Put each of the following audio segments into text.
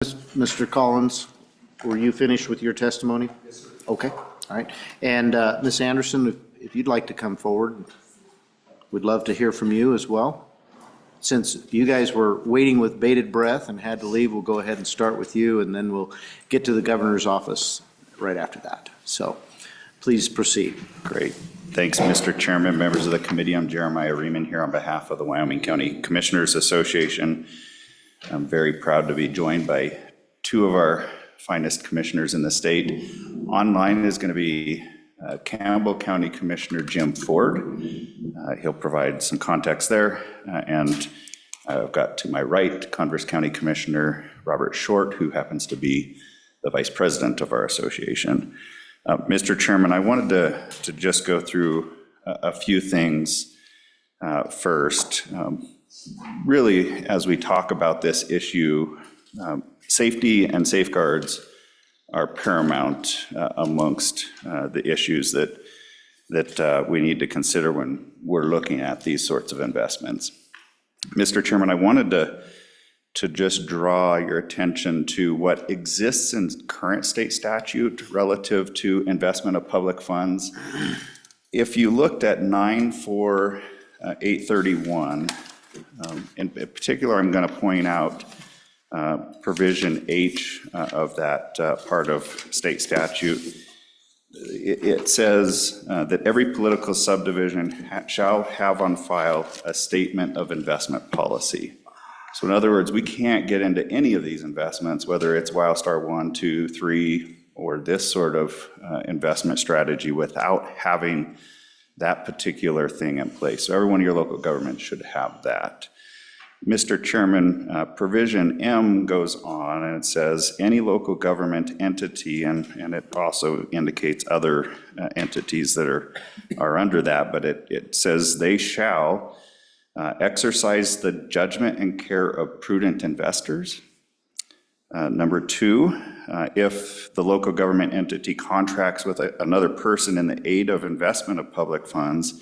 Mr. Collins, were you finished with your testimony? Yes, sir. Okay, all right. And Ms. Anderson, if you'd like to come forward, we'd love to hear from you as well. Since you guys were waiting with bated breath and had to leave, we'll go ahead and start with you, and then we'll get to the governor's office right after that. So please proceed. Great. Thanks, Mr. Chairman, members of the committee. I'm Jeremiah Riemann here on behalf of the Wyoming County Commissioners Association. I'm very proud to be joined by two of our finest commissioners in the state. Online is going to be Campbell County Commissioner Jim Ford. He'll provide some context there. And I've got to my right Converse County Commissioner Robert Short, who happens to be the vice president of our association. Mr. Chairman, I wanted to just go through a few things first. Really, as we talk about this issue, safety and safeguards are paramount amongst the issues that we need to consider when we're looking at these sorts of investments. Mr. Chairman, I wanted to just draw your attention to what exists in current state statute relative to investment of public funds. If you looked at 94831, in particular, I'm going to point out provision H of that part of state statute. It says that every political subdivision shall have on file a statement of investment policy. So in other words, we can't get into any of these investments, whether it's Wildstar 1, 2, 3, or this sort of investment strategy, without having that particular thing in place. So every one of your local governments should have that. Mr. Chairman, provision M goes on and it says any local government entity, and it also indicates other entities that are under that, but it says they shall exercise the judgment and care of prudent investors. Number two, if the local government entity contracts with another person in the aid of investment of public funds,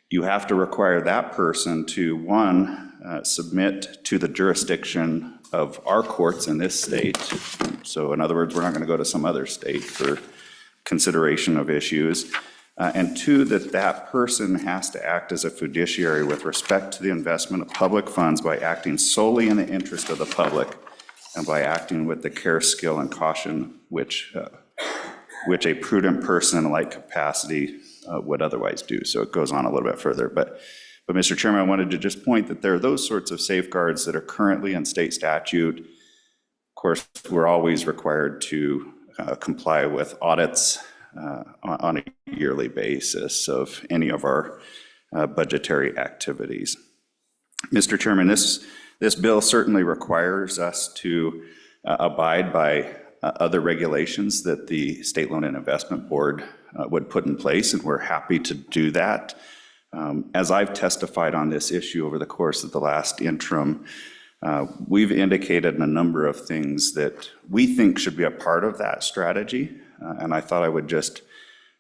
you have to require that person to, one, submit to the jurisdiction of our courts in this state. So in other words, we're not going to go to some other state for consideration of issues. And two, that person has to act as a fiduciary with respect to the investment of public funds by acting solely in the interest of the public, and by acting with the care, skill, and caution which a prudent person in a like capacity would otherwise do. So it goes on a little bit further. But Mr. Chairman, I wanted to just point that there are those sorts of safeguards that are currently in state statute. Of course, we're always required to comply with audits on a yearly basis of any of our budgetary activities. Mr. Chairman, this bill certainly requires us to abide by other regulations that the State Loan and Investment Board would put in place, and we're happy to do that. As I've testified on this issue over the course of the last interim, we've indicated a number of things that we think should be a part of that strategy, and I thought I would just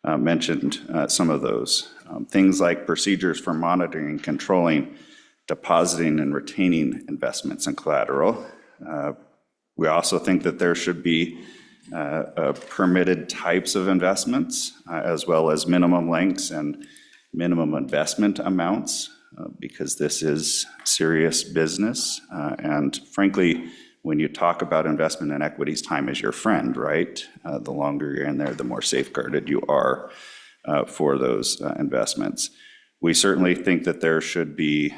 mention some of those. Things like procedures for monitoring and controlling depositing and retaining investments and collateral. We also think that there should be permitted types of investments, as well as minimum lengths and minimum investment amounts, because this is serious business. And frankly, when you talk about investment in equities, time is your friend, right? The longer you're in there, the more safeguarded you are for those investments. We certainly think that there should be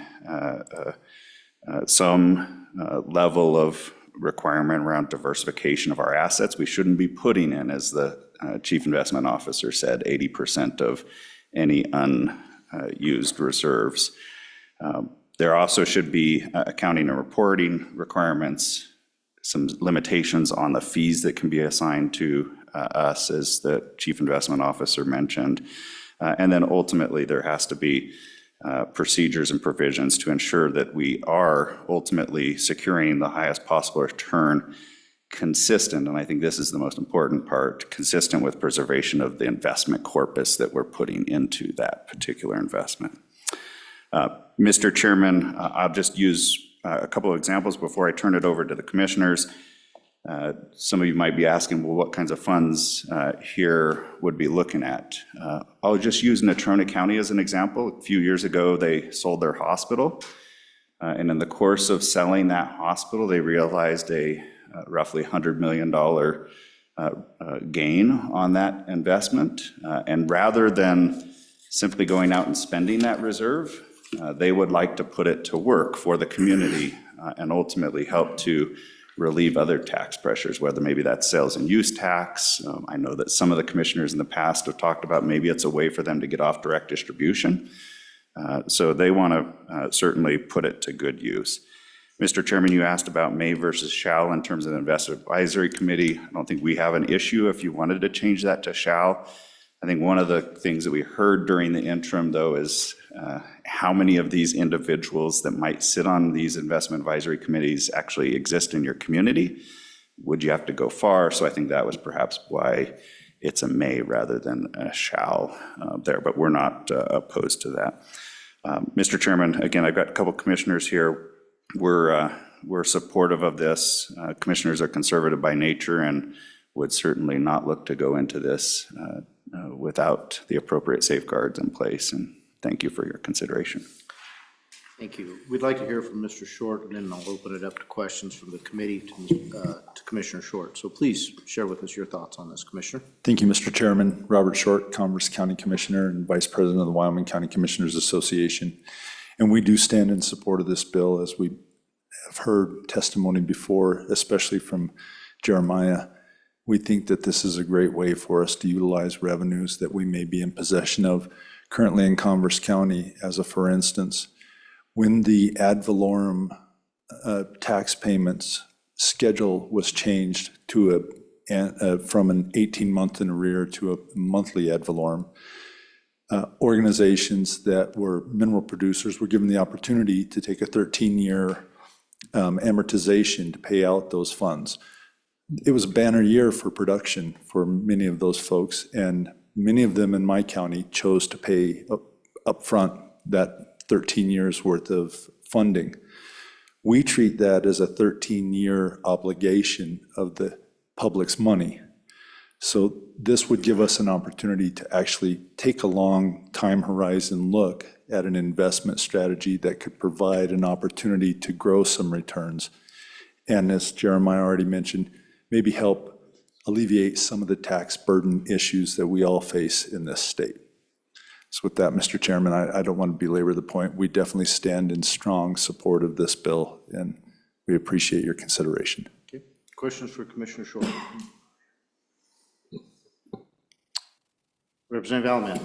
some level of requirement around diversification of our assets. We shouldn't be putting in, as the chief investment officer said, 80% of any unused reserves. There also should be accounting and reporting requirements, some limitations on the fees that can be assigned to us, as the chief investment officer mentioned. And then ultimately, there has to be procedures and provisions to ensure that we are ultimately securing the highest possible return, consistent, and I think this is the most important part, consistent with preservation of the investment corpus that we're putting into that particular investment. Mr. Chairman, I'll just use a couple of examples before I turn it over to the commissioners. Some of you might be asking, well, what kinds of funds here would be looking at? I'll just use Natrona County as an example. A few years ago, they sold their hospital. And in the course of selling that hospital, they realized a roughly $100 million gain on that investment. And rather than simply going out and spending that reserve, they would like to put it to work for the community and ultimately help to relieve other tax pressures, whether maybe that's sales and use tax. I know that some of the commissioners in the past have talked about maybe it's a way for them to get off direct distribution. So they want to certainly put it to good use. Mr. Chairman, you asked about may versus shall in terms of the investment advisory committee. I don't think we have an issue if you wanted to change that to shall. I think one of the things that we heard during the interim, though, is how many of these individuals that might sit on these investment advisory committees actually exist in your community? Would you have to go far? So I think that was perhaps why it's a may rather than a shall there, but we're not opposed to that. Mr. Chairman, again, I've got a couple commissioners here. We're supportive of this. Commissioners are conservative by nature and would certainly not look to go into this without the appropriate safeguards in place. And thank you for your consideration. Thank you. We'd like to hear from Mr. Short, and then I'll open it up to questions from the committee to Commissioner Short. So please share with us your thoughts on this, Commissioner. Thank you, Mr. Chairman. Robert Short, Commerce County Commissioner and Vice President of the Wyoming County Commissioners Association. And we do stand in support of this bill, as we have heard testimony before, especially from Jeremiah. We think that this is a great way for us to utilize revenues that we may be in possession of currently in Converse County. As a for instance, when the ad valorem tax payments schedule was changed to from an 18-month in arrear to a monthly ad valorem, organizations that were mineral producers were given the opportunity to take a 13-year amortization to pay out those funds. It was a banner year for production for many of those folks, and many of them in my county chose to pay up front that 13 years worth of funding. We treat that as a 13-year obligation of the public's money. So this would give us an opportunity to actually take a long time horizon look at an investment strategy that could provide an opportunity to grow some returns. And as Jeremiah already mentioned, maybe help alleviate some of the tax burden issues that we all face in this state. So with that, Mr. Chairman, I don't want to belabor the point. We definitely stand in strong support of this bill, and we appreciate your consideration. Okay. Questions for Commissioner Short? Representative Alman.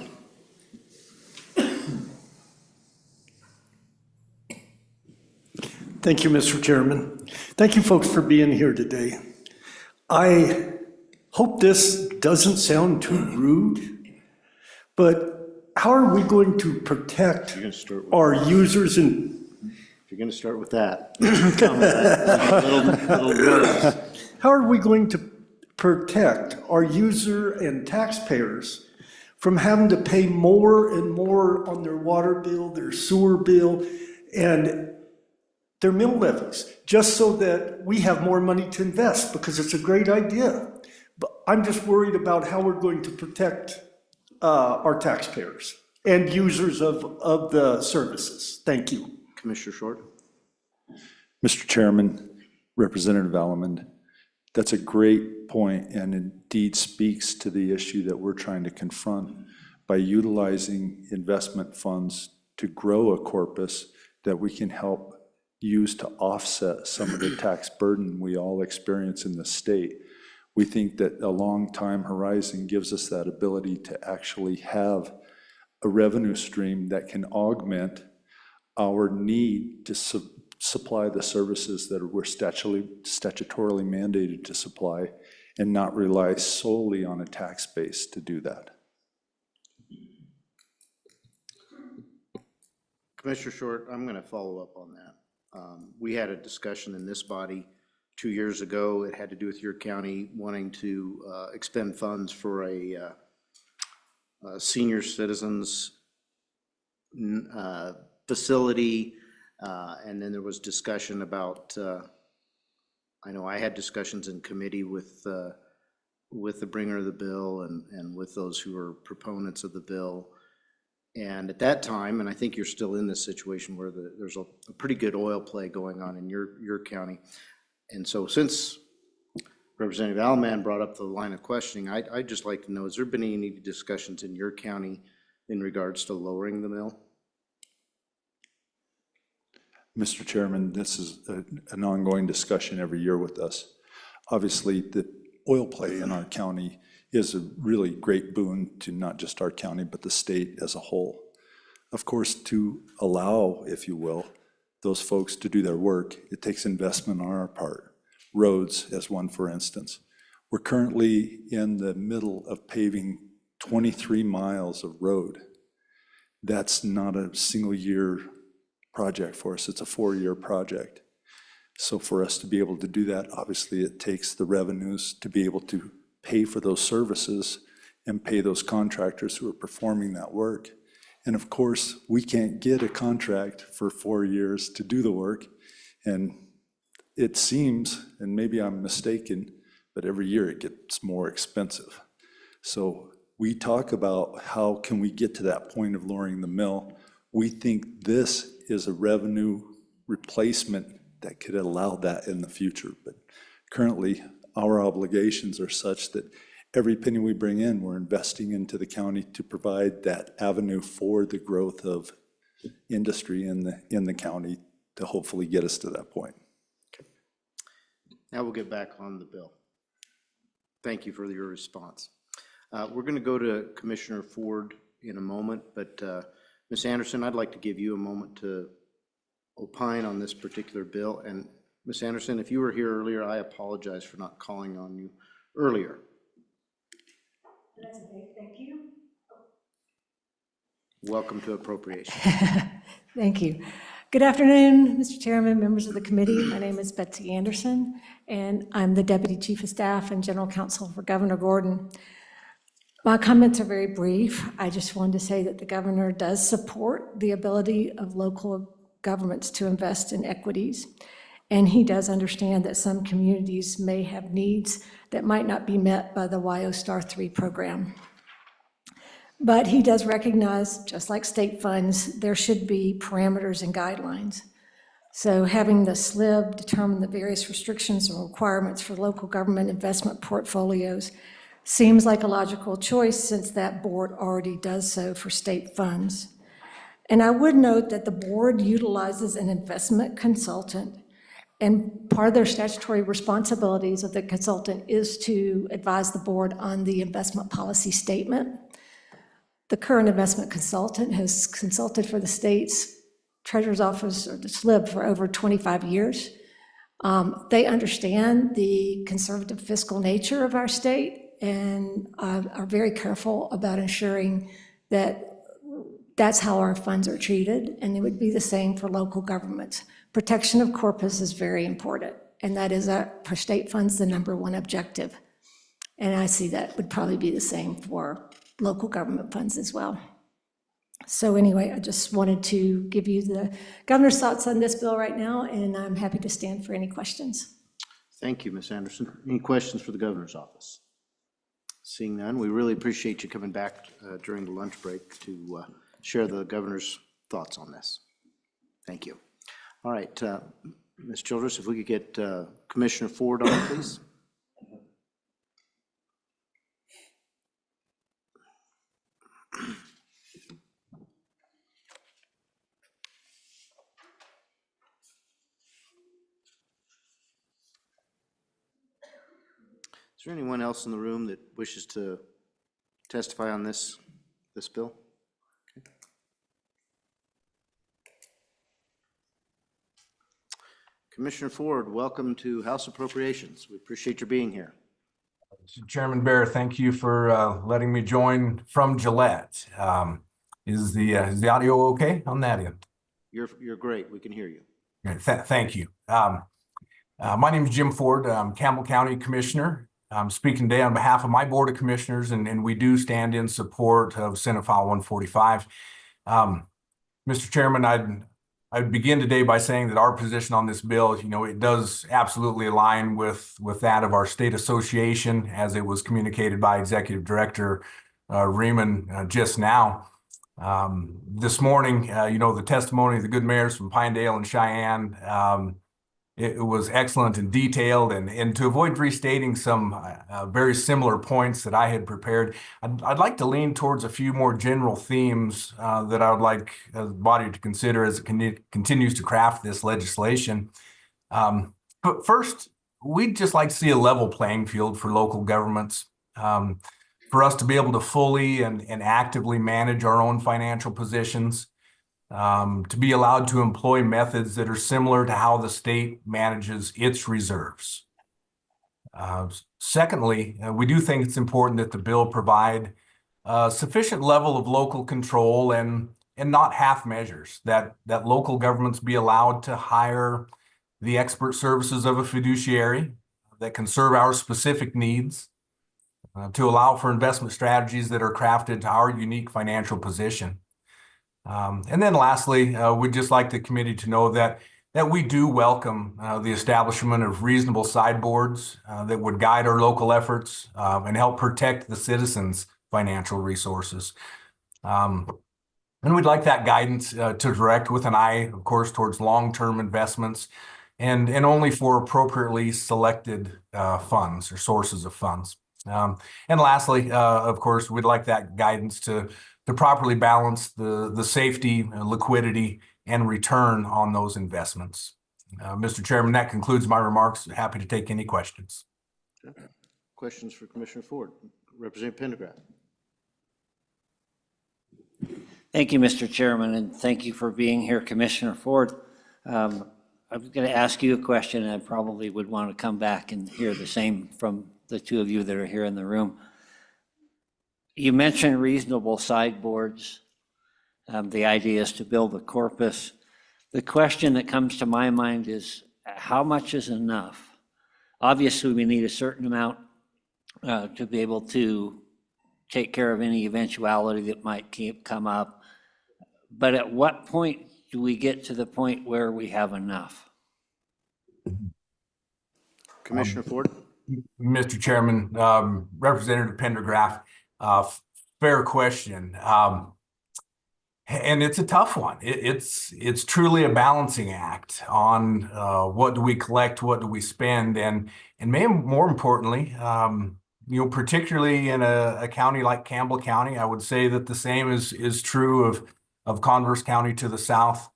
Thank you, Mr. Chairman. Thank you, folks, for being here today. I hope this doesn't sound too rude, but how are we going to protect our users and... If you're going to start with that, little words. How are we going to protect our user and taxpayers from having to pay more and more on their water bill, their sewer bill, and their mill levies, just so that we have more money to invest, because it's a great idea. But I'm just worried about how we're going to protect our taxpayers and users of the services. Thank you. Commissioner Short. Mr. Chairman, Representative Almond, that's a great point and indeed speaks to the issue that we're trying to confront by utilizing investment funds to grow a corpus that we can help use to offset some of the tax burden we all experience in the state. We think that a long time horizon gives us that ability to actually have a revenue stream that can augment our need to supply the services that we're statutorily mandated to supply, and not rely solely on a tax base to do that. Commissioner Short, I'm going to follow up on that. We had a discussion in this body 2 years ago. It had to do with your county wanting to expend funds for a senior citizens facility, and then there was discussion about, I know I had discussions in committee with the bringer of the bill and with those who are proponents of the bill. And at that time, and I think you're still in this situation where there's a pretty good oil play going on in your county. And so since Representative Alman brought up the line of questioning, I'd just like to know, has there been any discussions in your county in regards to lowering the mill? Mr. Chairman, this is an ongoing discussion every year with us. Obviously, the oil play in our county is a really great boon to not just our county, but the state as a whole. Of course, to allow, if you will, those folks to do their work, it takes investment on our part. Roads, as one for instance. We're currently in the middle of paving 23 miles of road. That's not a single year project for us, it's a 4-year project. So for us to be able to do that, obviously it takes the revenues to be able to pay for those services and pay those contractors who are performing that work. And of course, we can't get a contract for 4 years to do the work. And it seems, and maybe I'm mistaken, but every year it gets more expensive. So we talk about how can we get to that point of lowering the mill. We think this is a revenue replacement that could allow that in the future. But currently, our obligations are such that every penny we bring in, we're investing into the county to provide that avenue for the growth of industry in the county to hopefully get us to that point. Now we'll get back on the bill. Thank you for your response. We're going to go to Commissioner Ford in a moment, but Ms. Anderson, I'd like to give you a moment to opine on this particular bill. And Ms. Anderson, if you were here earlier, I apologize for not calling on you earlier. That's okay, thank you. Welcome to Appropriations. Thank you. Good afternoon, Mr. Chairman, members of the committee. My name is Betsy Anderson, and I'm the Deputy Chief of Staff and General Counsel for Governor Gordon. My comments are very brief. I just wanted to say that the governor does support the ability of local governments to invest in equities. And he does understand that some communities may have needs that might not be met by the WIO Star 3 program. But he does recognize, just like state funds, there should be parameters and guidelines. So having the SLIB determine the various restrictions and requirements for local government investment portfolios seems like a logical choice since that board already does so for state funds. And I would note that the board utilizes an investment consultant, and part of their statutory responsibilities of the consultant is to advise the board on the investment policy statement. The current investment consultant has consulted for the state's treasurer's office, or the SLIB, for over 25 years. They understand the conservative fiscal nature of our state and are very careful about ensuring that that's how our funds are treated, and it would be the same for local governments. Protection of corpus is very important, and that is, for state funds, the #1 objective. And I see that would probably be the same for local government funds as well. So anyway, I just wanted to give you the governor's thoughts on this bill right now, and I'm happy to stand for any questions. Thank you, Ms. Anderson. Any questions for the governor's office? Seeing none, we really appreciate you coming back during the lunch break to share the governor's thoughts on this. Thank you. All right, Ms. Childress, if we could get Commissioner Ford on, please. Is there anyone else in the room that wishes to testify on this bill? Okay. Commissioner Ford, welcome to House Appropriations. We appreciate your being here. Chairman Bear, thank you for letting me join from Gillette. Is the audio okay on that end? You're great. We can hear you. Great. Thank you. My name is Jim Ford. I'm Campbell County Commissioner. I'm speaking today on behalf of my Board of Commissioners, and we do stand in support of Senate File 145. Mr. Chairman, I'd begin today by saying that our position on this bill, it does absolutely align with that of our state association as it was communicated by Executive Director Riemann just now. This morning, the testimony of the good mayors from Pinedale and Cheyenne, it was excellent and detailed, and to avoid restating some very similar points that I had prepared, I'd like to lean towards a few more general themes that I would like the body to consider as it continues to craft this legislation. But first, we'd just like to see a level playing field for local governments, for us to be able to fully and actively manage our own financial positions, to be allowed to employ methods that are similar to how the state manages its reserves. Secondly, we do think it's important that the bill provide a sufficient level of local control and not half measures, that local governments be allowed to hire the expert services of a fiduciary that can serve our specific needs, to allow for investment strategies that are crafted to our unique financial position. And then lastly, we'd just like the committee to know that we do welcome the establishment of reasonable sideboards that would guide our local efforts and help protect the citizens' financial resources. And we'd like that guidance to direct with an eye, of course, towards long-term investments and only for appropriately selected funds or sources of funds. And lastly, of course, we'd like that guidance to properly balance the safety, liquidity, and return on those investments. Mr. Chairman, that concludes my remarks. Happy to take any questions. Questions for Commissioner Ford? Representative Pendergraft. Thank you, Mr. Chairman, and thank you for being here, Commissioner Ford. I'm going to ask you a question, and I probably would want to come back and hear the same from the two of you that are here in the room. You mentioned reasonable sideboards. The idea is to build a corpus. The question that comes to my mind is, how much is enough? Obviously, we need a certain amount to be able to take care of any eventuality that might come up. But at what point do we get to the point where we have enough? Commissioner Ford? Mr. Chairman, Representative Pendergraft, fair question. And it's a tough one. It's truly a balancing act on what do we collect, what do we spend, and maybe more importantly, particularly in a county like Campbell County, I would say that the same is true of Converse County to the south.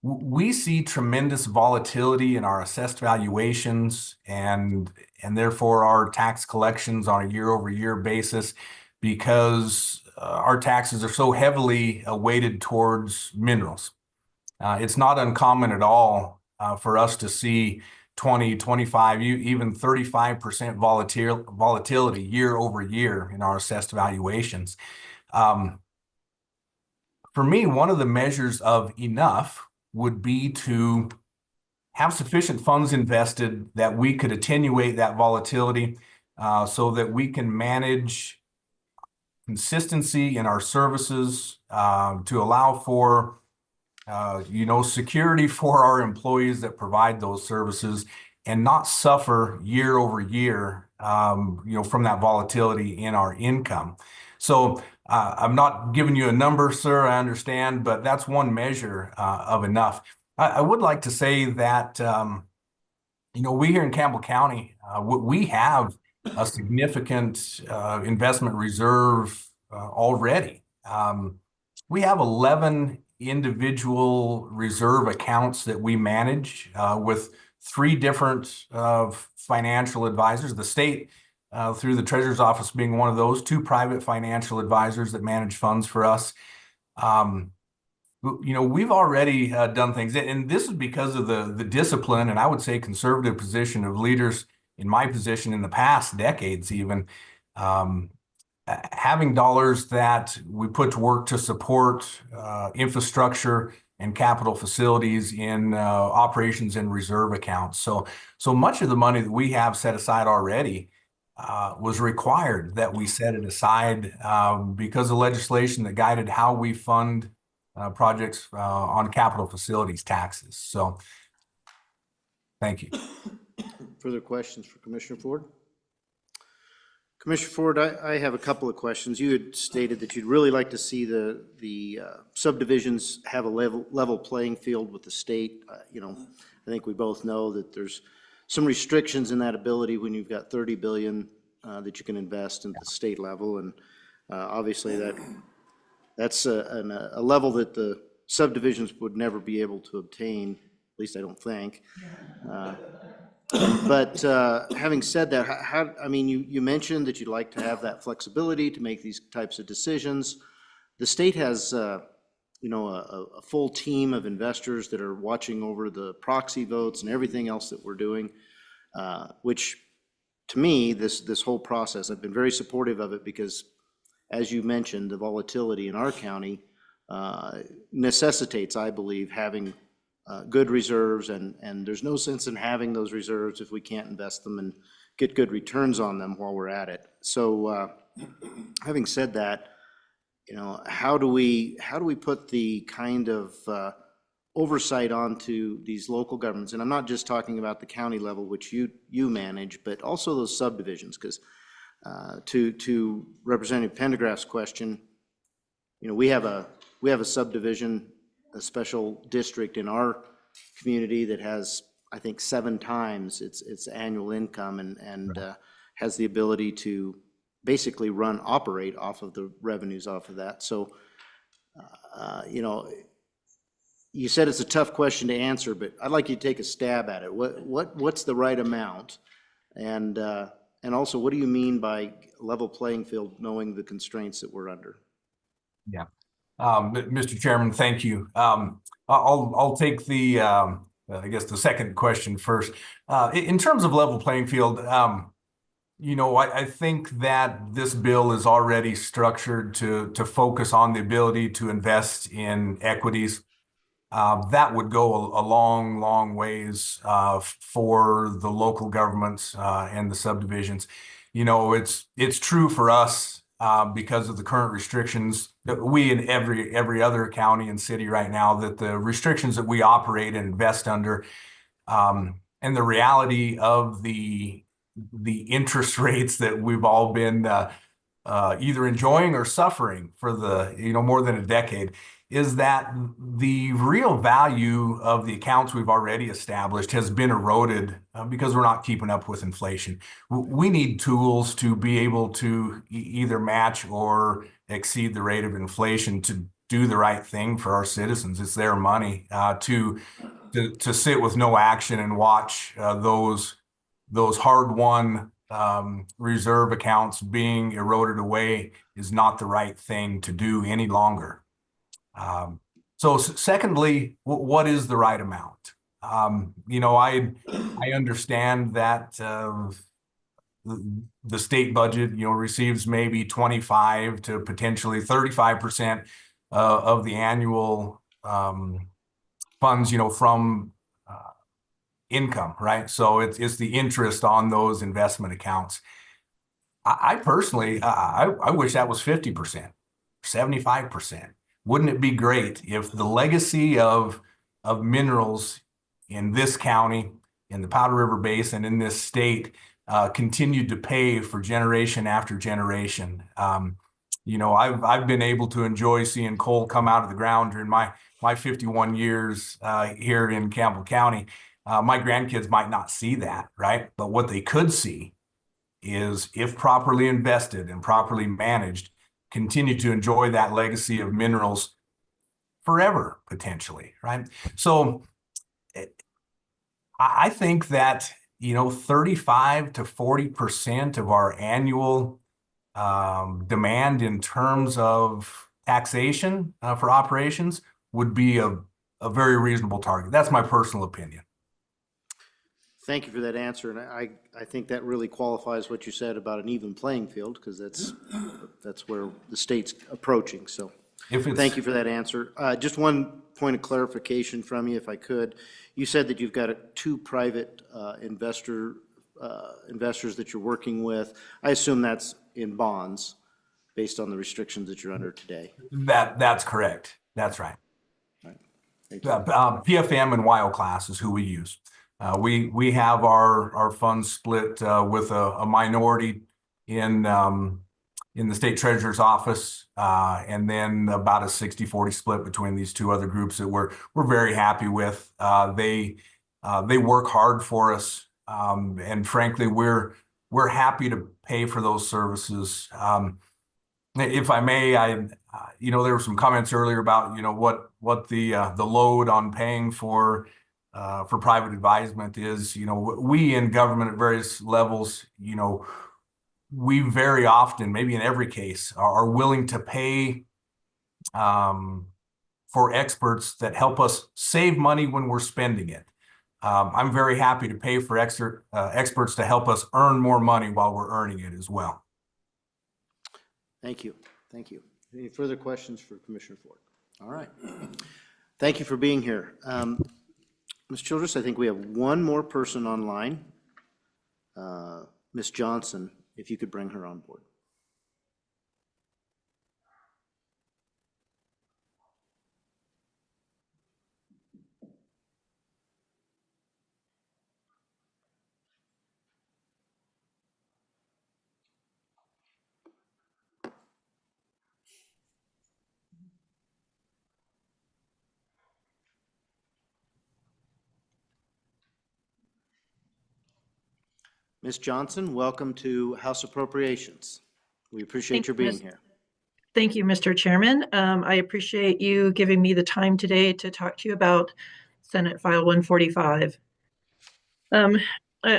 We see tremendous volatility in our assessed valuations and therefore our tax collections on a year-over-year basis, because our taxes are so heavily weighted towards minerals. It's not uncommon at all for us to see 20, 25, even 35% volatility year over year in our assessed valuations. For me, one of the measures of enough would be to have sufficient funds invested that we could attenuate that volatility so that we can manage consistency in our services to allow for security for our employees that provide those services and not suffer year over year from that volatility in our income. So I'm not giving you a number, sir, I understand, but that's one measure of enough. I would like to say that we here in Campbell County, we have a significant investment reserve already. We have 11 individual reserve accounts that we manage with 3 different financial advisors. The state, through the Treasurer's Office being one of those, 2 private financial advisors that manage funds for us. We've already done things, and this is because of the discipline, and I would say conservative position of leaders in my position in the past decades even, having dollars that we put to work to support infrastructure and capital facilities in operations and reserve accounts. So much of the money that we have set aside already was required that we set it aside because of legislation that guided how we fund projects on capital facilities taxes. So thank you. Further questions for Commissioner Ford? Commissioner Ford, I have a couple of questions. You had stated that you'd really like to see the subdivisions have a level playing field with the state. You know, I think we both know that there's some restrictions in that ability when you've got 30 billion that you can invest at the state level, and obviously that's a level that the subdivisions would never be able to obtain. At least I don't think. But having said that, I mean, you mentioned that you'd like to have that flexibility to make these types of decisions. The state has, you know, a full team of investors that are watching over the proxy votes and everything else that we're doing, which to me, this whole process, I've been very supportive of it because, as you mentioned, the volatility in our county necessitates, I believe, having good reserves, and there's no sense in having those reserves if we can't invest them and get good returns on them while we're at it. So having said that, you know, how do we put the kind of oversight onto these local governments? And I'm not just talking about the county level, which you manage, but also those subdivisions, because to Representative Pendergraft's question, you know, we have a subdivision, a special district in our community that has, I think, 7 times its annual income and has the ability to basically operate off of the revenues off of that. So, you know, you said it's a tough question to answer, but I'd like you to take a stab at it. What's the right amount? And also, what do you mean by level playing field, knowing the constraints that we're under? Yeah. Mr. Chairman, thank you. I'll take the, I guess the second question first. In terms of level playing field, you know, I think that this bill is already structured to focus on the ability to invest in equities. That would go a long ways for the local governments and the subdivisions. You know, it's true for us. Because of the current restrictions that we in every other county and city right now, that the restrictions that we operate and invest under, and the reality of the interest rates that we've all been either enjoying or suffering for more than a decade, is that the real value of the accounts we've already established has been eroded because we're not keeping up with inflation. We need tools to be able to either match or exceed the rate of inflation to do the right thing for our citizens. It's their money. To sit with no action and watch those hard-won reserve accounts being eroded away is not the right thing to do any longer. So secondly, what is the right amount? You know, I understand that the state budget, you know, receives maybe 25 to potentially 35% of the annual funds, you know, from income, right? So it's the interest on those investment accounts. I personally, I wish that was 50%, 75%. Wouldn't it be great if the legacy of minerals in this county, in the Powder River Basin, in this state, continued to pay for generation after generation? You know, I've been able to enjoy seeing coal come out of the ground during my 51 years here in Campbell County. My grandkids might not see that, right? But what they could see is, if properly invested and properly managed, continue to enjoy that legacy of minerals forever, potentially, right? So I think that, you know, 35 to 40% of our annual demand in terms of taxation for operations would be a very reasonable target. That's my personal opinion. Thank you for that answer, and I think that really qualifies what you said about an even playing field, because that's where the state's approaching. So thank you for that answer. Just one point of clarification from you, if I could. You said that you've got 2 private investors that you're working with. I assume that's in bonds based on the restrictions that you're under today. That's correct. That's right. PFM and WIO class is who we use. We have our funds split with a minority in the state treasurer's office, and then about a 60-40 split between these two other groups that we're very happy with. They work hard for us, and frankly, we're happy to pay for those services. If I may, there were some comments earlier about what the load on paying for private advisement is. We in government at various levels, we very often, maybe in every case, are willing to pay for experts that help us save money when we're spending it. I'm very happy to pay for experts to help us earn more money while we're earning it as well. Thank you. Thank you. Any further questions for Commissioner Ford? All right. Thank you for being here. Ms. Childress, I think we have one more person online. Ms. Johnson, if you could bring her on board. Ms. Johnson, welcome to House Appropriations. We appreciate your being here. Thank you, Mr. Chairman. I appreciate you giving me the time today to talk to you about Senate File 145. I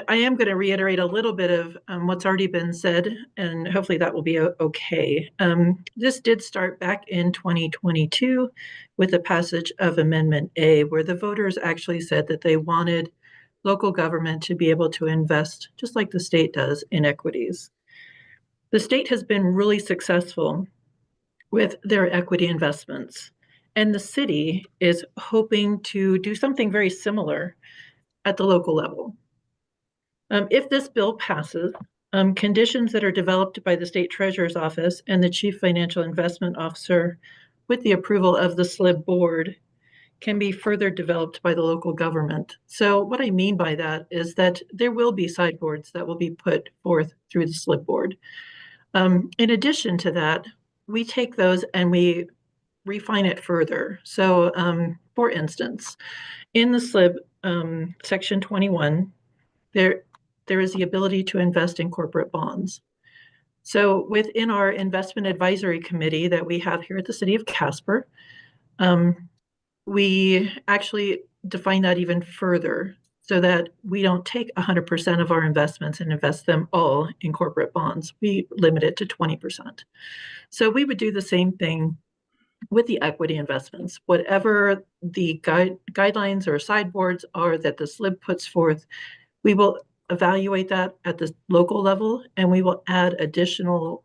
am going to reiterate a little bit of what's already been said, and hopefully that will be okay. This did start back in 2022 with the passage of Amendment A, where the voters actually said that they wanted local government to be able to invest, just like the state does, in equities. The state has been really successful with their equity investments, and the city is hoping to do something very similar at the local level. If this bill passes, conditions that are developed by the state treasurer's office and the chief financial investment officer with the approval of the SLIB board can be further developed by the local government. So what I mean by that is that there will be sideboards that will be put forth through the SLIB board. In addition to that, we take those and we refine it further. So for instance, in the SLIB section 21, there is the ability to invest in corporate bonds. So within our investment advisory committee that we have here at the city of Casper, we actually define that even further so that we don't take 100% of our investments and invest them all in corporate bonds. We limit it to 20%. So we would do the same thing with the equity investments. Whatever the guidelines or sideboards are that the SLIB puts forth, we will evaluate that at the local level, and we will add additional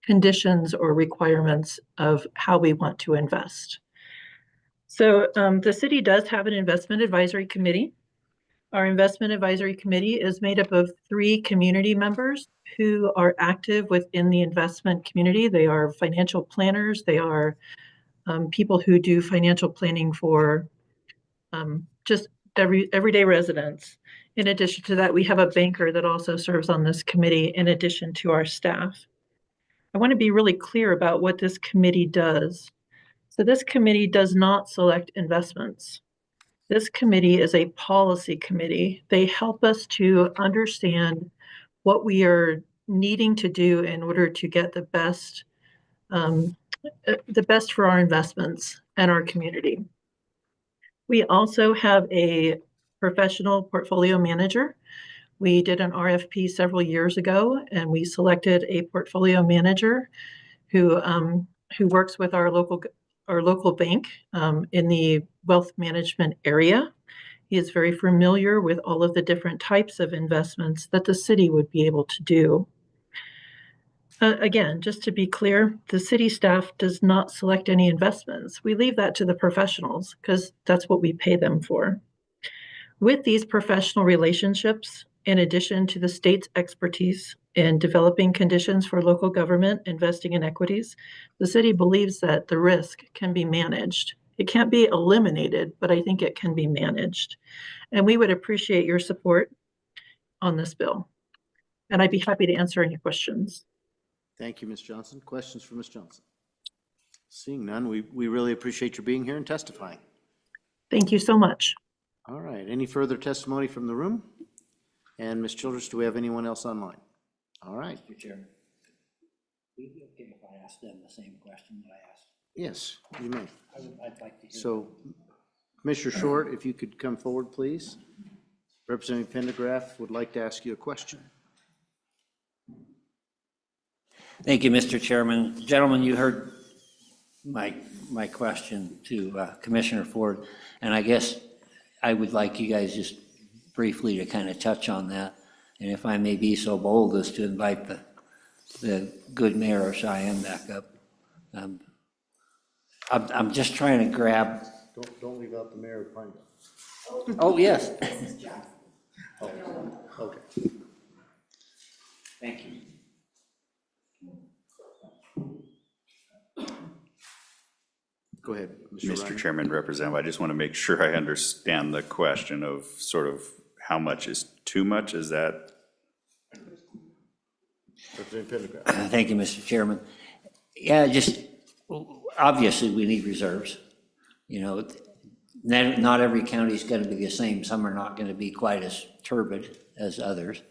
conditions or requirements of how we want to invest. So the city does have an investment advisory committee. Our investment advisory committee is made up of 3 community members who are active within the investment community. They are financial planners. They are people who do financial planning for just everyday residents. In addition to that, we have a banker that also serves on this committee in addition to our staff. I want to be really clear about what this committee does. So this committee does not select investments. This committee is a policy committee. They help us to understand what we are needing to do in order to get the best for our investments and our community. We also have a professional portfolio manager. We did an RFP several years ago, and we selected a portfolio manager who works with our local bank in the wealth management area. He is very familiar with all of the different types of investments that the city would be able to do. Again, just to be clear, the city staff does not select any investments. We leave that to the professionals because that's what we pay them for. With these professional relationships, in addition to the state's expertise in developing conditions for local government investing in equities, the city believes that the risk can be managed It can't be eliminated, but I think it can be managed. And we would appreciate your support on this bill. And I'd be happy to answer any questions. Thank you, Ms. Johnson. Questions for Ms. Johnson? Seeing none, we really appreciate your being here and testifying. Thank you so much. All right, any further testimony from the room? And Ms. Childress, do we have anyone else online? All right. Mr. Chairman, would it be okay if I asked them the same question that I asked? Yes, you may. I'd like to hear. So, Commissioner Short, if you could come forward, please. Representative Pendergraft would like to ask you a question. Thank you, Mr. Chairman. Gentlemen, you heard my question to Commissioner Ford, and I guess I would like you guys just briefly to kind of touch on that. And if I may be so bold as to invite the good mayor of Cheyenne back up. I'm just trying to grab. Don't leave out the mayor of Pineville. Oh, yes. Oh, okay. Thank you. Go ahead, Mr. Ryan. Chairman, Representative, I just want to make sure I understand the question of sort of how much is too much, is that? Representative Pendergraft. Thank you, Mr. Chairman. Yeah, just, obviously, we need reserves. You know, not every county is going to be the same. Some are not going to be quite as turbid as others.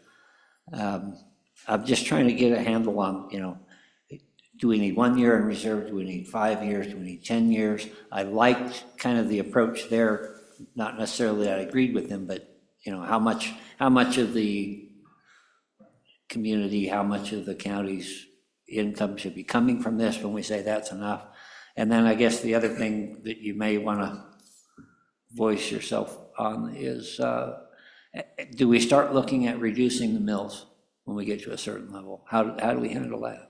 I'm just trying to get a handle on, you know, do we need 1 year in reserve? Do we need 5 years? Do we need 10 years? I liked kind of the approach there, not necessarily that I agreed with him, but, you know, how much of the community, how much of the county's income should be coming from this when we say that's enough? And then I guess the other thing that you may want to voice yourself on is, do we start looking at reducing the mills when we get to a certain level? How do we handle that?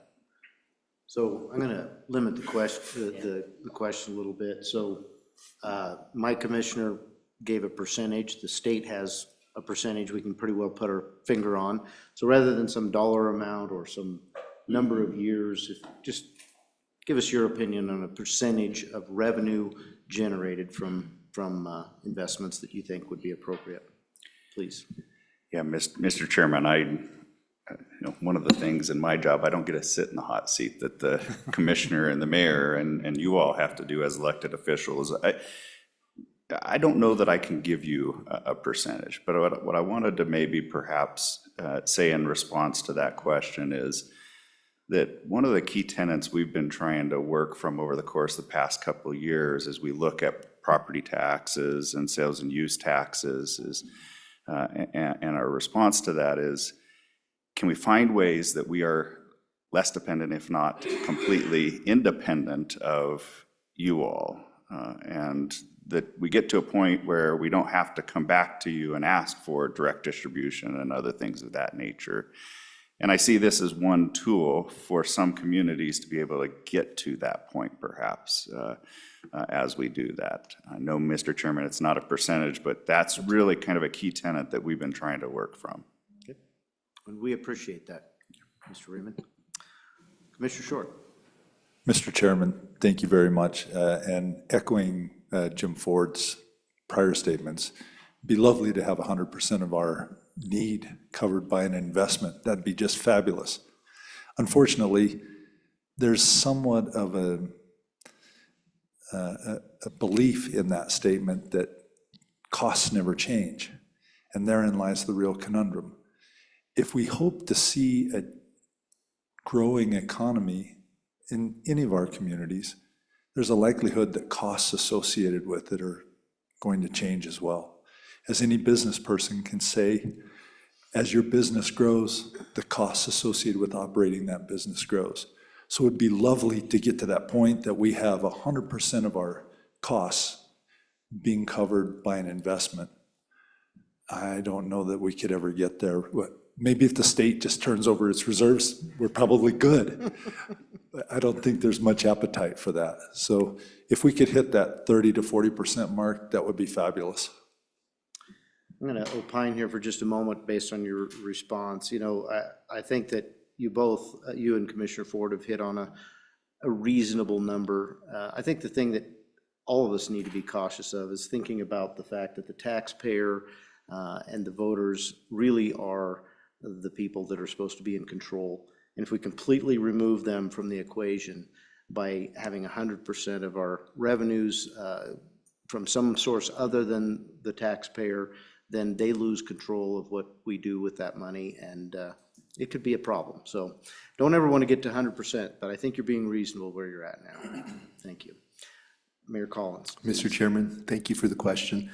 So I'm going to limit the question a little bit. So my commissioner gave a percentage. The state has a percentage we can pretty well put our finger on. So rather than some dollar amount or some number of years, just give us your opinion on a percentage of revenue generated from investments that you think would be appropriate, please. Yeah, Mr. Chairman, one of the things in my job, I don't get to sit in the hot seat that the commissioner and the mayor and you all have to do as elected officials. I don't know that I can give you a percentage, but what I wanted to maybe perhaps say in response to that question is that one of the key tenets we've been trying to work from over the course of the past couple of years as we look at property taxes and sales and use taxes is, and our response to that is, can we find ways that we are less dependent, if not completely independent of you all? And that we get to a point where we don't have to come back to you and ask for direct distribution and other things of that nature. And I see this as one tool for some communities to be able to get to that point, perhaps, as we do that. I know, Mr. Chairman, it's not a percentage, but that's really kind of a key tenet that we've been trying to work from. Okay. And we appreciate that, Mr. Raymond. Commissioner Short. Mr. Chairman, thank you very much. And echoing Jim Ford's prior statements, it'd be lovely to have 100% of our need covered by an investment. That'd be just fabulous. Unfortunately, there's somewhat of a belief in that statement that costs never change, and therein lies the real conundrum. If we hope to see a growing economy in any of our communities, there's a likelihood that costs associated with it are going to change as well. As any business person can say, as your business grows, the costs associated with operating that business grows. So it'd be lovely to get to that point that we have 100% of our costs being covered by an investment. I don't know that we could ever get there. Maybe if the state just turns over its reserves, we're probably good. I don't think there's much appetite for that. So if we could hit that 30 to 40% mark, that would be fabulous. I'm going to opine here for just a moment based on your response. You know, I think that you and Commissioner Ford have hit on a reasonable number. I think the thing that all of us need to be cautious of is thinking about the fact that the taxpayer and the voters really are the people that are supposed to be in control. And if we completely remove them from the equation by having 100% of our revenues from some source other than the taxpayer, then they lose control of what we do with that money, and it could be a problem. So don't ever want to get to 100%, but I think you're being reasonable where you're at now. Thank you. Mayor Collins. Mr. Chairman, thank you for the question.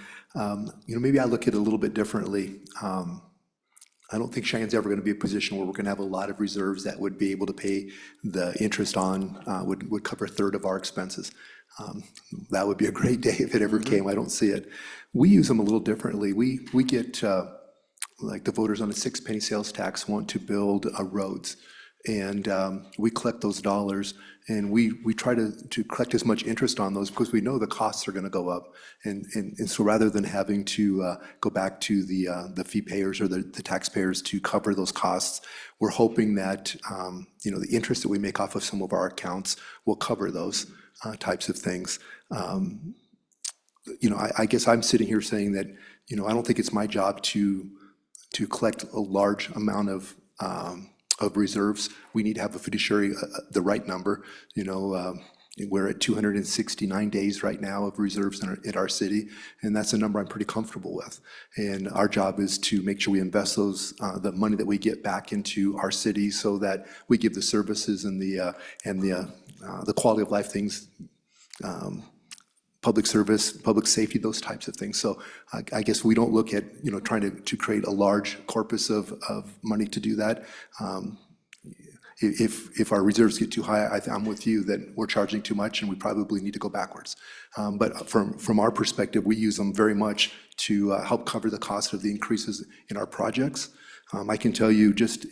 Maybe I look at it a little bit differently. I don't think Cheyenne's ever going to be a position where we're going to have a lot of reserves that would be able to pay the interest on, would cover a third of our expenses. That would be a great day if it ever came. I don't see it. We use them a little differently. We get, like the voters on a 6-penny sales tax want to build roads. And we collect those dollars, and we try to collect as much interest on those because we know the costs are going to go up. And so rather than having to go back to the fee payers or the taxpayers to cover those costs, we're hoping that the interest that we make off of some of our accounts will cover those types of things. I guess I'm sitting here saying that I don't think it's my job to collect a large amount of reserves. We need to have a fiduciary, the right number. We're at 269 days right now of reserves in our city, and that's a number I'm pretty comfortable with. And our job is to make sure we invest the money that we get back into our city so that we give the services and the quality of life things, public service, public safety, those types of things. So I guess we don't look at, trying to create a large corpus of money to do that. If our reserves get too high, I'm with you that we're charging too much and we probably need to go backwards. But from our perspective, we use them very much to help cover the cost of the increases in our projects. I can tell you just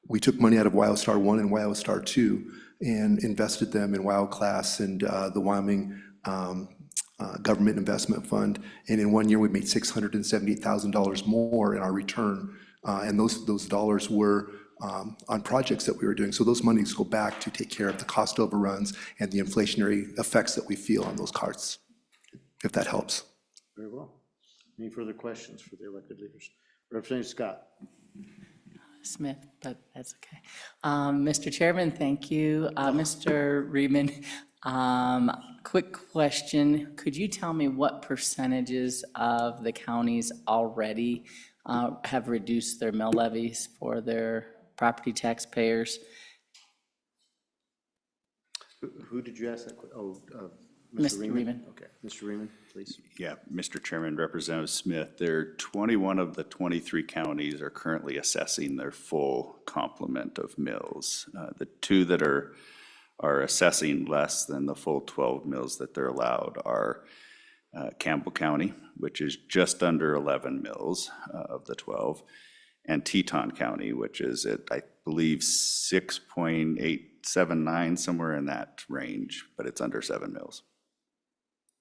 we took money out of WyoStar 1 and WyoStar 2 and invested them in WyoClass and the Wyoming Government Investment Fund. And in 1 year, we made $678,000 more in our return. And those dollars were on projects that we were doing. So those monies go back to take care of the cost overruns and the inflationary effects that we feel on those costs, if that helps. Very well. Any further questions for the elected leaders? Representative Scott. Smith, but that's okay. Mr. Chairman, thank you. Mr. Reedman, quick question. Could you tell me what percentages of the counties already have reduced their mill levies for their property taxpayers? Who did you ask that question? Oh, Mr. Reedman. Okay, Mr. Reedman, please. Yeah, Mr. Chairman, Representative Smith, 21 of the 23 counties are currently assessing their full complement of mills. The 2 that are assessing less than the full 12 mills that they're allowed are Campbell County, which is just under 11 mills of the 12, and Teton County, which is at, I believe, 6.879, somewhere in that range, but it's under 7 mills.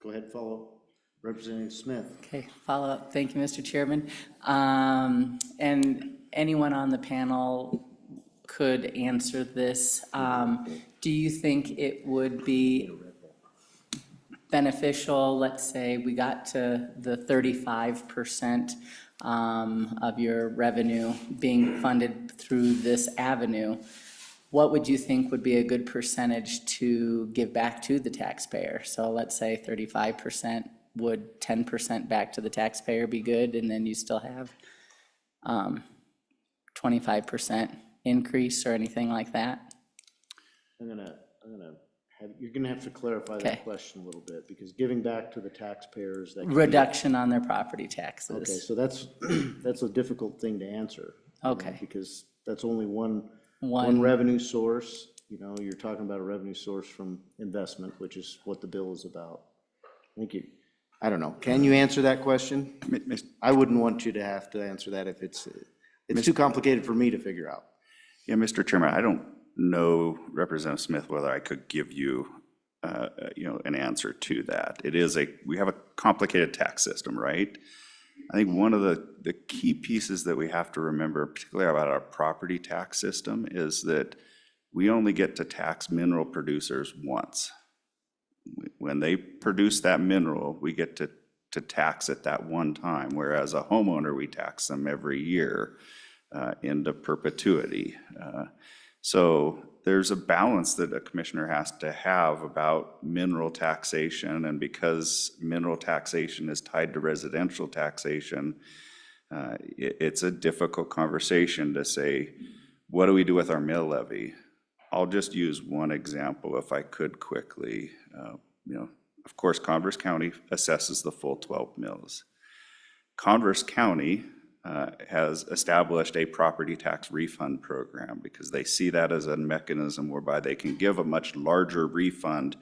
Go ahead, follow. Representative Smith. Okay, follow up. Thank you, Mr. Chairman. And anyone on the panel could answer this. Do you think it would be beneficial, let's say we got to the 35% of your revenue being funded through this avenue, what would you think would be a good percentage to give back to the taxpayer? So let's say 35%, would 10% back to the taxpayer be good? And then you still have 25% increase or anything like that? You're gonna have to clarify Okay. that question a little bit, because giving back to the taxpayers, that could be- Reduction on their property taxes. Okay, so that's a difficult thing to answer. Okay. Because that's only one One. revenue source. You're talking about a revenue source from investment, which is what the bill is about. I don't know. Can you answer that question? I wouldn't want you to have to answer that if it's too complicated for me to figure out. Yeah, Mr. Chairman, I don't know, Representative Smith, whether I could give you, an answer to that. We have a complicated tax system, right? I think one of the key pieces that we have to remember, particularly about our property tax system, is that we only get to tax mineral producers once. When they produce that mineral, we get to tax it that one time, whereas a homeowner, we tax them every year into perpetuity. So there's a balance that a commissioner has to have about mineral taxation, and because mineral taxation is tied to residential taxation, it's a difficult conversation to say, what do we do with our mill levy? I'll just use one example if I could quickly. Of course, Converse County assesses the full 12 mills. Converse County has established a property tax refund program because they see that as a mechanism whereby they can give a much larger refund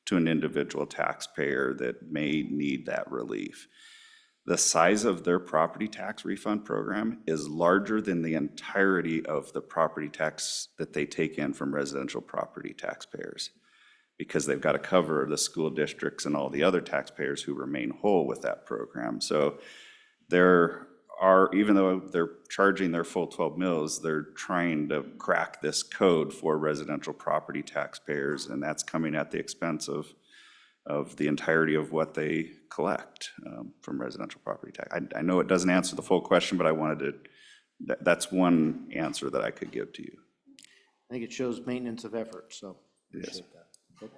to an individual taxpayer that may need that relief. The size of their property tax refund program is larger than the entirety of the property tax that they take in from residential property taxpayers, because they've got to cover the school districts and all the other taxpayers who remain whole with that program. So there are, even though they're charging their full 12 mills, they're trying to crack this code for residential property taxpayers, and that's coming at the expense of the entirety of what they collect from residential property tax. I know it doesn't answer the full question, but I wanted to, that's one answer that I could give to you. I think it shows maintenance of effort, so Yes. appreciate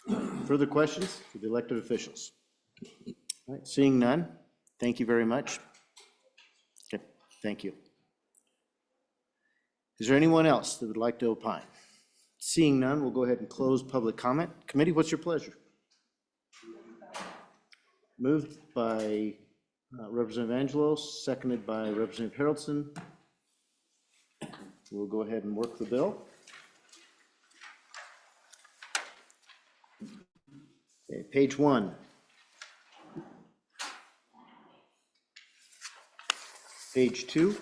that. Further questions for the elected officials? All right, seeing none, thank you very much. Okay, thank you. Is there anyone else that would like to opine? Seeing none, we'll go ahead and close public comment. Committee, what's your pleasure? Moved by Representative Angelos, seconded by Representative Haroldson. We'll go ahead and work the bill. Okay, page 1. Page 2.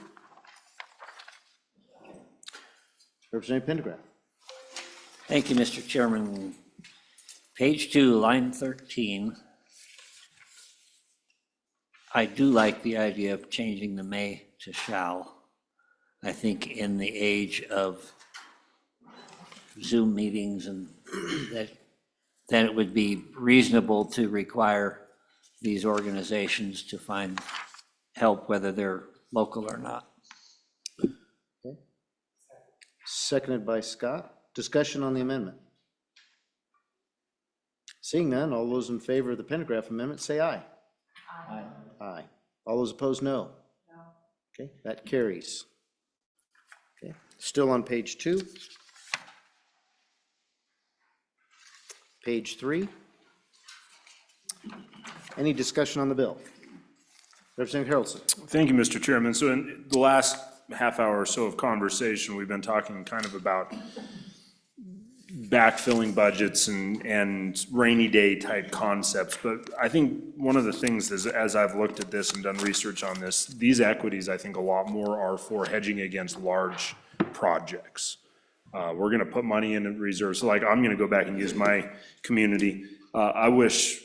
Representative Pendergraft. Thank you, Mr. Chairman. Page 2, line 13. I do like the idea of changing the may to shall. I think in the age of Zoom meetings and that it would be reasonable to require these organizations to find help, whether they're local or not. Okay. Seconded by Scott. Discussion on the amendment. Seeing none, all those in favor of the Pendergraft amendment say aye. Aye. Aye. All those opposed, no. No. Okay, that carries. Okay, still on page 2. Page 3. Any discussion on the bill? Representative Haroldson. Thank you, Mr. Chairman. So in the last half hour or so of conversation, we've been talking kind of about backfilling budgets and rainy day type concepts. But I think one of the things is, as I've looked at this and done research on this, these equities, I think a lot more are for hedging against large projects. We're gonna put money in reserves. So like, I'm gonna go back and use my community. I wish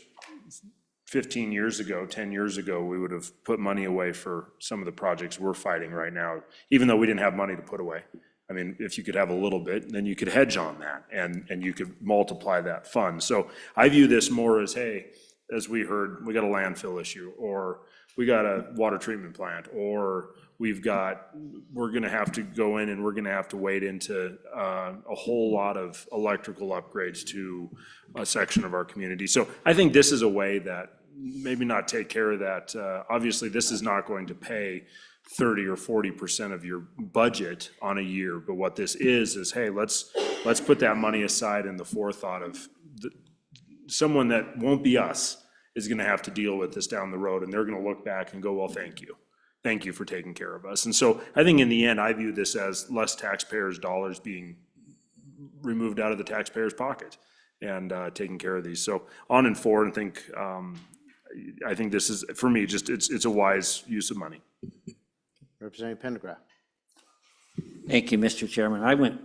15 years ago, 10 years ago, we would have put money away for some of the projects we're fighting right now, even though we didn't have money to put away. I mean, if you could have a little bit, then you could hedge on that and you could multiply that fund. So I view this more as, hey, as we heard, we got a landfill issue, or we got a water treatment plant, or we're gonna have to go in and we're gonna have to wade into a whole lot of electrical upgrades to a section of our community. So I think this is a way that maybe not take care of that. Obviously, this is not going to pay 30 or 40% of your budget on a year, but what this is, hey, let's put that money aside in the forethought of someone that won't be us is gonna have to deal with this down the road, and they're gonna look back and go, well, thank you. Thank you for taking care of us. And so I think in the end, I view this as less taxpayers' dollars being removed out of the taxpayer's pocket and taking care of these. So on and forward, I think this is, for me, just it's a wise use of money. Representative Pendergraft. Thank you, Mr. Chairman. I went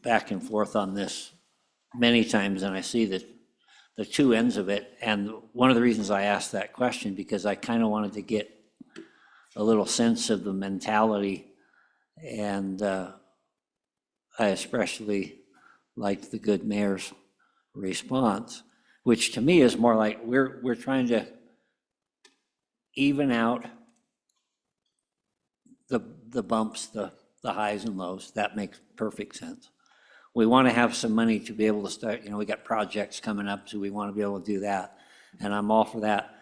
back and forth on this many times, and I see the two ends of it. And one of the reasons I asked that question, because I kind of wanted to get a little sense of the mentality, and I especially liked the good mayor's response, which to me is more like we're trying to even out the bumps, the highs and lows. That makes perfect sense. We want to have some money to be able to start, we got projects coming up, so we want to be able to do that. And I'm all for that.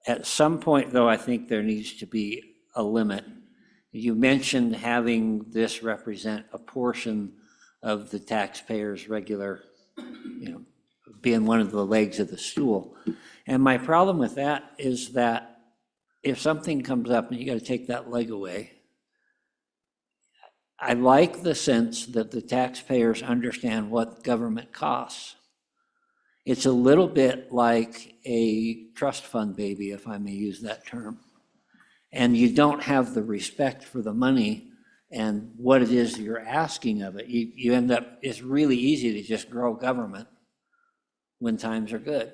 At some point, though, I think there needs to be a limit. You mentioned having this represent a portion of the taxpayers' regular, being one of the legs of the stool. And my problem with that is that if something comes up and you got to take that leg away, I like the sense that the taxpayers understand what government costs. It's a little bit like a trust fund baby, if I may use that term. And you don't have the respect for the money and what it is you're asking of it. You end up, it's really easy to just grow government when times are good.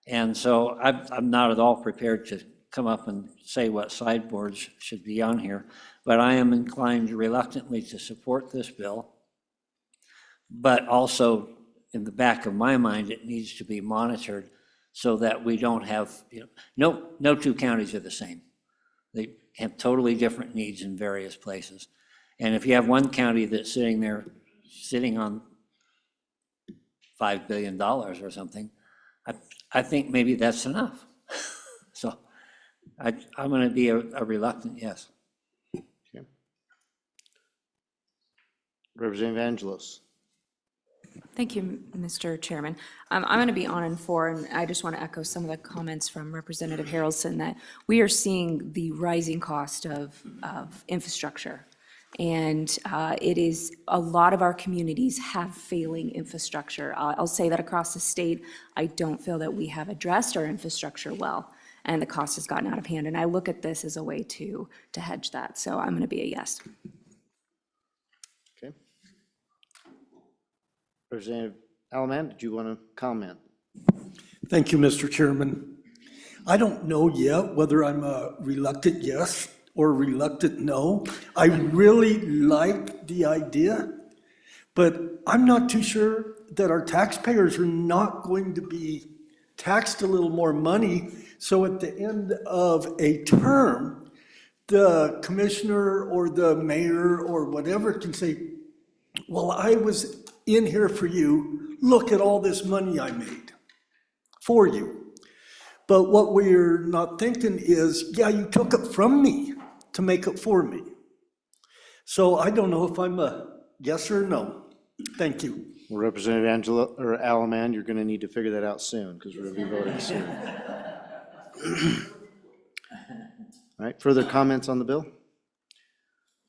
And so I'm not at all prepared to come up and say what sideboards should be on here, but I am inclined reluctantly to support this bill. But also, in the back of my mind, it needs to be monitored so that we don't have, no two counties are the same. They have totally different needs in various places. And if you have one county that's sitting on $5 billion or something, I think maybe that's enough. So I'm going to be a reluctant yes. Okay. Representative Angelos. Thank you, Mr. Chairman. I'm going to be on and for, and I just want to echo some of the comments from Representative Harrelson that we are seeing the rising cost of infrastructure. And it is, a lot of our communities have failing infrastructure. I'll say that across the state, I don't feel that we have addressed our infrastructure well, and the cost has gotten out of hand. And I look at this as a way to hedge that. So I'm going to be a yes. Okay. Representative Alaman, did you want to comment? Thank you, Mr. Chairman. I don't know yet whether I'm a reluctant yes or reluctant no. I really like the idea, but I'm not too sure that our taxpayers are not going to be taxed a little more money. So at the end of a term, the commissioner or the mayor or whatever can say, well, I was in here for you. Look at all this money I made for you. But what we're not thinking is, yeah, you took it from me to make it for me. So I don't know if I'm a yes or no. Thank you. Well, Representative Alaman, you're going to need to figure that out soon because we're going to be voting soon. All right, further comments on the bill?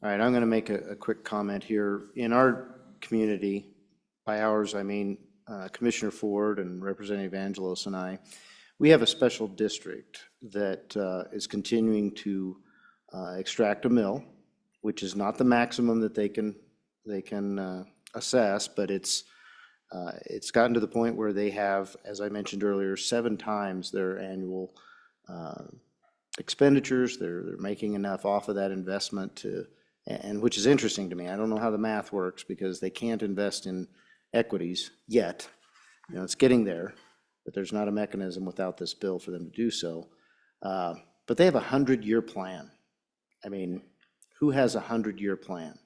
All right, I'm going to make a quick comment here. In our community, by ours, I mean Commissioner Ford and Representative Angelos and I, we have a special district that is continuing to extract a mill, which is not the maximum that they can assess, but it's gotten to the point where they have, as I mentioned earlier, 7 times their annual expenditures. They're making enough off of that investment to, and which is interesting to me. I don't know how the math works because they can't invest in equities yet. It's getting there, but there's not a mechanism without this bill for them to do so. But they have a 100-year plan. I mean, who has a 100-year plan?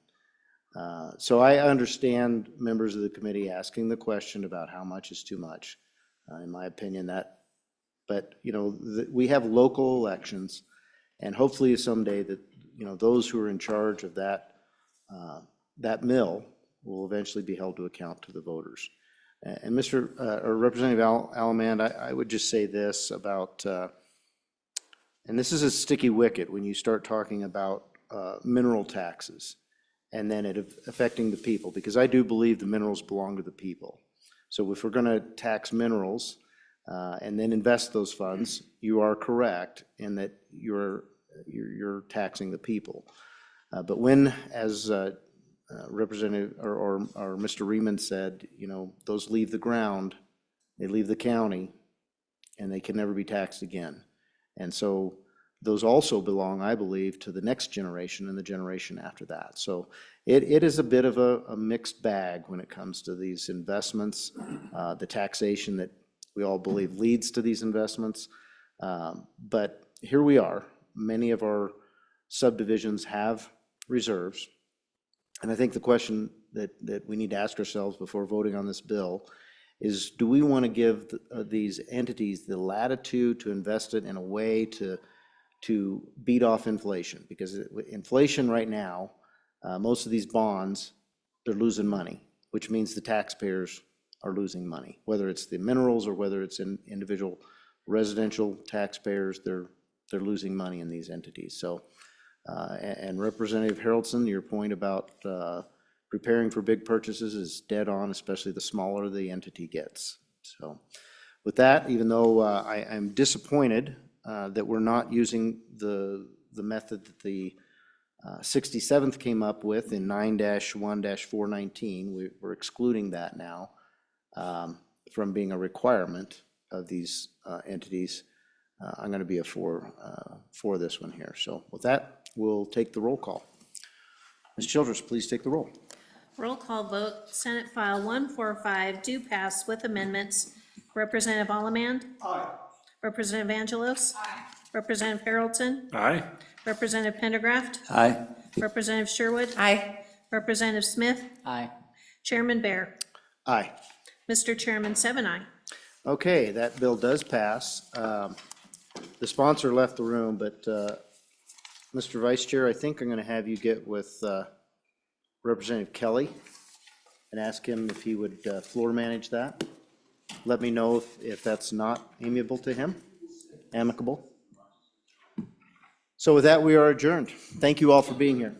So I understand members of the committee asking the question about how much is too much. In my opinion, but we have local elections, and hopefully someday that those who are in charge of that mill will eventually be held to account to the voters. And Representative Alaman, I would just say this about, and this is a sticky wicket when you start talking about mineral taxes and then it affecting the people, because I do believe the minerals belong to the people. So if we're going to tax minerals and then invest those funds, you are correct in that you're taxing the people. But when, as Representative or Mr. Riemann said, those leave the ground, they leave the county, and they can never be taxed again. And so those also belong, I believe, to the next generation and the generation after that. So it is a bit of a mixed bag when it comes to these investments, the taxation that we all believe leads to these investments. But here we are. Many of our subdivisions have reserves. And I think the question that we need to ask ourselves before voting on this bill is, do we want to give these entities the latitude to invest it in a way to beat off inflation? Because inflation right now, most of these bonds, they're losing money, which means the taxpayers are losing money, whether it's the minerals or whether it's in individual residential taxpayers, they're losing money in these entities. So, and Representative Haroldson, your point about preparing for big purchases is dead on, especially the smaller the entity gets. So with that, even though I'm disappointed that we're not using the method that the 67th came up with in 9-1-419, we're excluding that now from being a requirement of these entities. I'm going to be for this one here. So with that, we'll take the roll call. Ms. Childress, please take the roll. Roll call vote, Senate File 145 do pass with amendments. Representative Allemand? Aye. Representative Angelos? Aye. Representative Haroldson? Aye. Representative Pendergraft? Aye. Representative Sherwood? Aye. Representative Smith? Aye. Chairman Bear? Aye. Mr. Chairman, 7-0. Okay, that bill does pass. The sponsor left the room, but Mr. Vice Chair, I think I'm going to have you get with Representative Kelly and ask him if he would floor manage that. Let me know if that's not amiable to him, amicable. So with that, we are adjourned. Thank you all for being here.